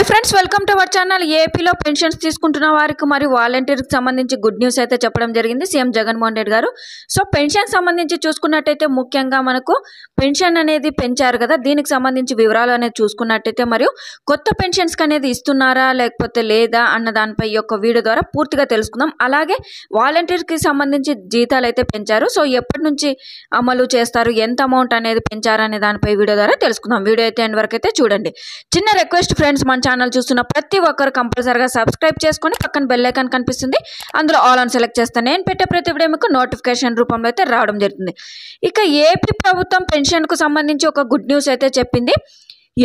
Hi friends, welcome to our channel. ఏపీలో pensions తీసుకుంటున్న వారికి మరియు వాలంటీర్కి సంబంధించి గుడ్ న్యూస్ అయితే చెప్పడం జరిగింది సీఎం జగన్మోహన్ రెడ్డి గారు. సో పెన్షన్ సంబంధించి చూసుకున్నట్టయితే ముఖ్యంగా మనకు పెన్షన్ అనేది పెంచారు కదా, దీనికి సంబంధించి వివరాలు అనేది చూసుకున్నట్టయితే మరియు కొత్త పెన్షన్స్కి అనేది ఇస్తున్నారా లేకపోతే లేదా అన్న దానిపై ఈ యొక్క వీడియో ద్వారా పూర్తిగా తెలుసుకుందాం. అలాగే వాలంటీర్కి సంబంధించి జీతాలు అయితే పెంచారు. సో ఎప్పటి నుంచి అమలు చేస్తారు, ఎంత అమౌంట్ అనేది పెంచారు అనే దానిపై వీడియో ద్వారా తెలుసుకుందాం. వీడియో అయితే ఎండ్ వరకు అయితే చూడండి. చిన్న రిక్వెస్ట్ ఫ్రెండ్స్, మన ఛానల్ చూస్తున్న ప్రతి ఒక్కరు కంపల్సరీగా సబ్స్క్రైబ్ చేసుకొని పక్కన బెల్ ఐకాన్ కనిపిస్తుంది, అందులో ఆల్ ఆన్ సెలెక్ట్ చేస్తే నేను పెట్టే ప్రతి వీడియో మీకు నోటిఫికేషన్ రూపంలో అయితే రావడం జరుగుతుంది. ఇక ఏపీ ప్రభుత్వం పెన్షన్కు సంబంధించి ఒక గుడ్ న్యూస్ అయితే చెప్పింది.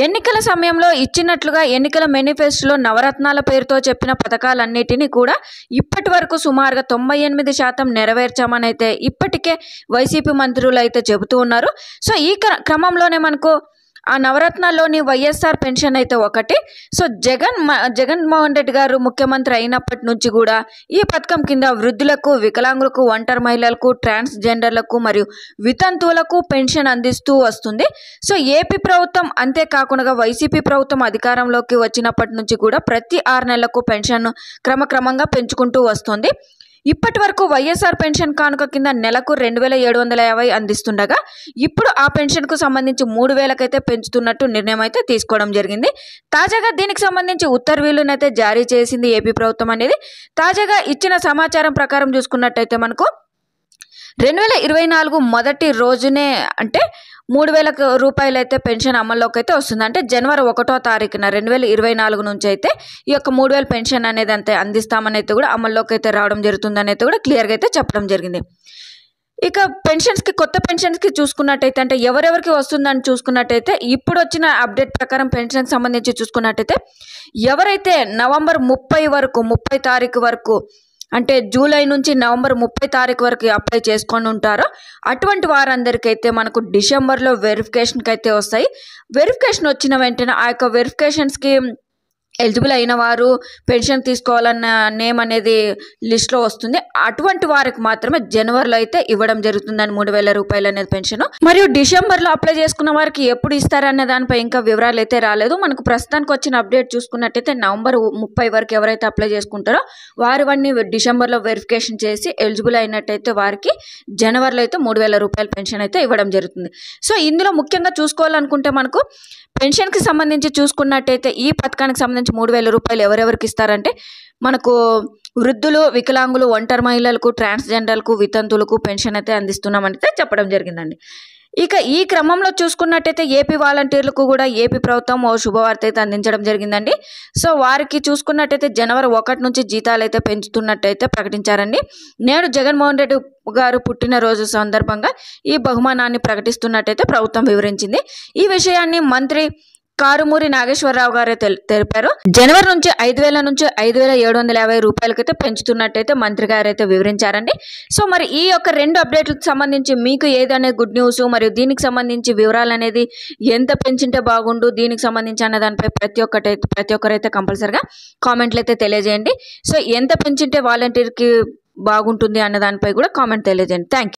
ఎన్నికల సమయంలో ఇచ్చినట్లుగా ఎన్నికల మేనిఫెస్టోలో నవరత్నాల పేరుతో చెప్పిన పథకాలన్నిటినీ కూడా ఇప్పటి వరకు సుమారుగా 98% నెరవేర్చామని అయితే ఇప్పటికే వైసీపీ మంత్రులు అయితే చెబుతూ ఉన్నారు. సో ఈ క్రమంలోనే మనకు ఆ నవరత్నాల్లోని వైఎస్ఆర్ పెన్షన్ అయితే ఒకటి. సో జగన్మోహన్ రెడ్డి గారు ముఖ్యమంత్రి అయినప్పటి నుంచి కూడా ఈ పథకం కింద వృద్ధులకు, వికలాంగులకు, ఒంటరి మహిళలకు, ట్రాన్స్జెండర్లకు మరియు వితంతువులకు పెన్షన్ అందిస్తూ వస్తుంది. సో ఏపీ ప్రభుత్వం అంతేకాకుండా వైసీపీ ప్రభుత్వం అధికారంలోకి వచ్చినప్పటి నుంచి కూడా ప్రతి 6 నెలలకు పెన్షన్ క్రమక్రమంగా పెంచుకుంటూ వస్తుంది. ఇప్పటి వరకు వైఎస్ఆర్ పెన్షన్ కానుక కింద నెలకు 2750 అందిస్తుండగా ఇప్పుడు ఆ పెన్షన్కు సంబంధించి 3000 అయితే పెంచుతున్నట్టు నిర్ణయం అయితే తీసుకోవడం జరిగింది. తాజాగా దీనికి సంబంధించి ఉత్తర్వులను అయితే జారీ చేసింది ఏపీ ప్రభుత్వం అనేది. తాజాగా ఇచ్చిన సమాచారం ప్రకారం చూసుకున్నట్టయితే మనకు 2024 మొదటి రోజునే అంటే 3000 రూపాయలు అయితే పెన్షన్ అమల్లోకి అయితే వస్తుంది. అంటే జనవరి 1వ తారీఖున 2024 నుంచి అయితే ఈ యొక్క 3000 పెన్షన్ అనేది అంతే అందిస్తామని అయితే కూడా అమల్లోకి అయితే రావడం జరుగుతుందని అయితే కూడా క్లియర్గా అయితే చెప్పడం జరిగింది. ఇక పెన్షన్స్కి, కొత్త పెన్షన్స్కి చూసుకున్నట్టయితే అంటే ఎవరెవరికి వస్తుందని చూసుకున్నట్టయితే ఇప్పుడు వచ్చిన అప్డేట్ ప్రకారం పెన్షన్కి సంబంధించి చూసుకున్నట్టయితే ఎవరైతే నవంబర్ 30 తారీఖు వరకు అంటే జూలై నుంచి నవంబర్ 30 తారీఖు వరకు అప్లై చేసుకొని ఉంటారో అటువంటి వారందరికైతే మనకు డిసెంబర్లో వెరిఫికేషన్కి అయితే వస్తాయి. వెరిఫికేషన్ వచ్చిన వెంటనే ఆ యొక్క వెరిఫికేషన్స్కి ఎలిజిబుల్ అయిన వారు పెన్షన్ తీసుకోవాలన్న నేమ్ అనేది లిస్ట్లో వస్తుంది. అటువంటి వారికి మాత్రమే జనవరిలో అయితే ఇవ్వడం జరుగుతుందని 3000 రూపాయలు అనేది పెన్షన్. మరియు డిసెంబర్లో అప్లై చేసుకున్న వారికి ఎప్పుడు ఇస్తారనే దానిపై ఇంకా వివరాలు అయితే రాలేదు. మనకు ప్రస్తుతానికి వచ్చిన అప్డేట్ చూసుకున్నట్టయితే నవంబర్ 30 వరకు ఎవరైతే అప్లై చేసుకుంటారో వారివన్నీ డిసెంబర్లో వెరిఫికేషన్ చేసి ఎలిజిబుల్ అయినట్టయితే వారికి జనవరిలో అయితే 3000 రూపాయల పెన్షన్ అయితే ఇవ్వడం జరుగుతుంది. సో ఇందులో ముఖ్యంగా చూసుకోవాలనుకుంటే మనకు పెన్షన్కి సంబంధించి చూసుకున్నట్టయితే ఈ పథకానికి సంబంధించి 3000 రూపాయలు ఎవరెవరికి ఇస్తారంటే మనకు వృద్ధులు, వికలాంగులు, ఒంటరి మహిళలకు, ట్రాన్స్జెండర్లకు, వితంతువులకు పెన్షన్ అయితే అందిస్తున్నామని అయితే చెప్పడం జరిగిందండి. ఇక ఈ క్రమంలో చూసుకున్నట్టయితే ఏపీ వాలంటీర్లకు కూడా ఏపీ ప్రభుత్వం ఓ శుభవార్త అయితే అందించడం జరిగిందండి. సో వారికి చూసుకున్నట్టయితే జనవరి 1 నుంచి జీతాలు అయితే పెంచుతున్నట్టయితే ప్రకటించారండి. నేడు జగన్మోహన్ రెడ్డి గారు పుట్టినరోజు సందర్భంగా ఈ బహుమానాన్ని ప్రకటిస్తున్నట్టయితే ప్రభుత్వం వివరించింది. ఈ విషయాన్ని మంత్రి కారుమూరి నాగేశ్వరరావు గారే తెలిపారు. జనవరి నుంచి 5000 నుంచి 5750 రూపాయలకైతే పెంచుతున్నట్టయితే మంత్రి గారు అయితే వివరించారండి. సో మరి ఈ యొక్క 2 అప్డేట్లకు సంబంధించి మీకు ఏదనే గుడ్ న్యూస్ మరియు దీనికి సంబంధించి వివరాలు అనేది ఎంత పెంచింటే బాగుండు, దీనికి సంబంధించి అన్న దానిపై ప్రతి ఒక్కరైతే కంపల్సరిగా కామెంట్లు అయితే తెలియజేయండి. సో ఎంత పెంచింటే వాలంటీర్కి బాగుంటుంది అన్న దానిపై కూడా కామెంట్ తెలియజేయండి. Thank you.